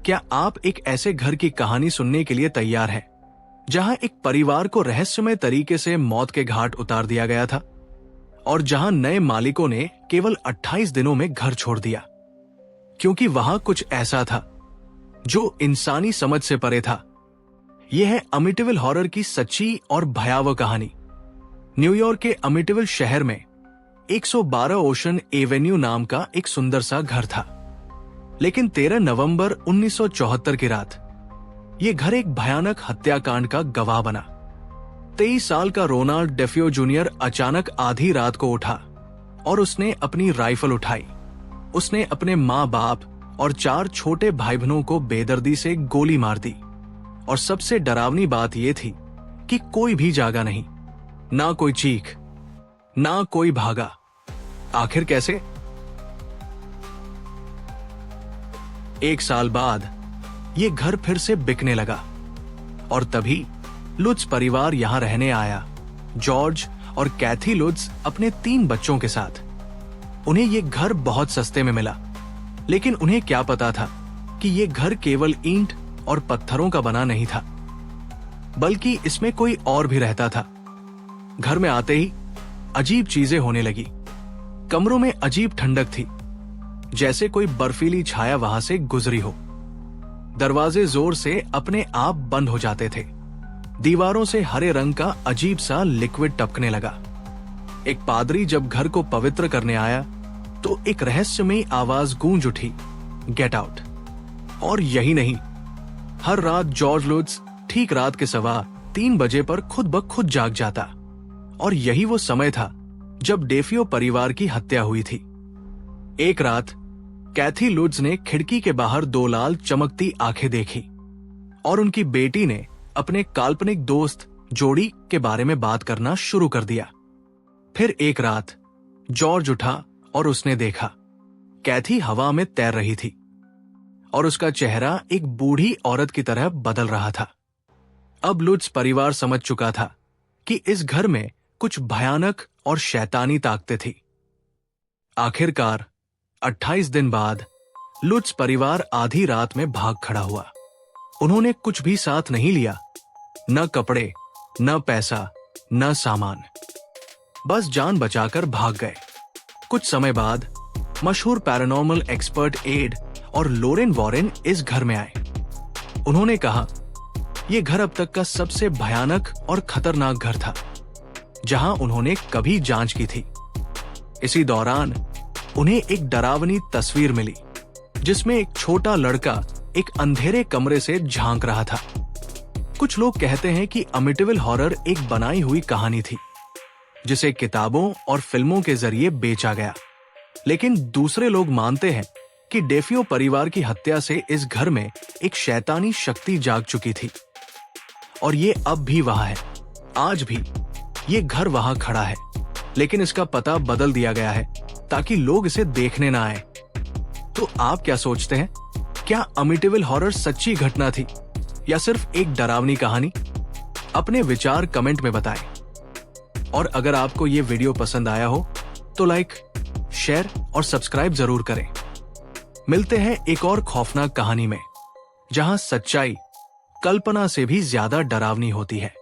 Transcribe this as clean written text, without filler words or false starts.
क्या आप एक ऐसे घर की कहानी सुनने के लिए तैयार हैं, जहां एक परिवार को रहस्यमय तरीके से मौत के घाट उतार दिया गया था और जहां नए मालिकों ने केवल 28 दिनों में घर छोड़ दिया, क्योंकि वहां कुछ ऐसा था जो इंसानी समझ से परे था। यह है अमिटिविल हॉरर की सच्ची और भयावह कहानी। न्यूयॉर्क के अमिटिविल शहर में 112 ओशन एवेन्यू नाम का एक सुंदर सा घर था, लेकिन 13 नवंबर 1974 की रात यह घर एक भयानक हत्याकांड का गवाह बना। 23 साल का रोनाल्ड डेफियो जूनियर अचानक आधी रात को उठा और उसने अपनी राइफल उठाई। उसने अपने माँ बाप और 4 छोटे भाई बहनों को बेदर्दी से गोली मार दी, और सबसे डरावनी बात यह थी कि कोई भी जागा नहीं, ना कोई चीख, ना कोई भागा। आखिर कैसे? 1 साल बाद ये घर फिर से बिकने लगा और तभी लुट्ज परिवार यहां रहने आया। जॉर्ज और कैथी लुट्ज अपने 3 बच्चों के साथ। उन्हें ये घर बहुत सस्ते में मिला, लेकिन उन्हें क्या पता था कि ये घर केवल ईंट और पत्थरों का बना नहीं था, बल्कि इसमें कोई और भी रहता था। घर में आते ही अजीब चीजें होने लगी। कमरों में अजीब ठंडक थी, जैसे कोई बर्फीली छाया वहां से गुजरी हो। दरवाजे जोर से अपने आप बंद हो जाते थे। दीवारों से हरे रंग का अजीब सा लिक्विड टपकने लगा। एक पादरी जब घर को पवित्र करने आया तो एक रहस्यमयी आवाज गूंज उठी, गेट आउट। और यही नहीं, हर रात जॉर्ज लुट्ज ठीक रात के 3:15 बजे पर खुद ब खुद जाग जाता, और यही वो समय था जब डेफियो परिवार की हत्या हुई थी। एक रात कैथी लुट्ज ने खिड़की के बाहर 2 लाल चमकती आंखें देखी और उनकी बेटी ने अपने काल्पनिक दोस्त जोड़ी के बारे में बात करना शुरू कर दिया। फिर एक रात जॉर्ज उठा और उसने देखा कैथी हवा में तैर रही थी और उसका चेहरा एक बूढ़ी औरत की तरह बदल रहा था। अब लुट्ज परिवार समझ चुका था कि इस घर में कुछ भयानक और शैतानी ताकतें थी। आखिरकार 28 दिन बाद लुट्ज परिवार आधी रात में भाग खड़ा हुआ। उन्होंने कुछ भी साथ नहीं लिया, न कपड़े, न पैसा, न सामान, बस जान बचाकर भाग गए। कुछ समय बाद मशहूर पैरानॉर्मल एक्सपर्ट एड और लोरेन वॉरेन इस घर में आए। उन्होंने कहा यह घर अब तक का सबसे भयानक और खतरनाक घर था जहां उन्होंने कभी जांच की थी। इसी दौरान उन्हें एक डरावनी तस्वीर मिली, जिसमें एक छोटा लड़का एक अंधेरे कमरे से झांक रहा था। कुछ लोग कहते हैं कि अमिटिविल हॉरर एक बनाई हुई कहानी थी, जिसे किताबों और फिल्मों के जरिए बेचा गया, लेकिन दूसरे लोग मानते हैं कि डेफियो परिवार की हत्या से इस घर में एक शैतानी शक्ति जाग चुकी थी, और ये अब भी वहां है। आज भी ये घर वहां खड़ा है, लेकिन इसका पता बदल दिया गया है ताकि लोग इसे देखने ना आए। तो आप क्या सोचते हैं? क्या अमिटिविल हॉरर सच्ची घटना थी या सिर्फ एक डरावनी कहानी? अपने विचार कमेंट में बताएं। और अगर आपको ये वीडियो पसंद आया हो तो लाइक, शेयर और सब्सक्राइब जरूर करें। मिलते हैं एक और खौफनाक कहानी में, जहां सच्चाई कल्पना से भी ज्यादा डरावनी होती है।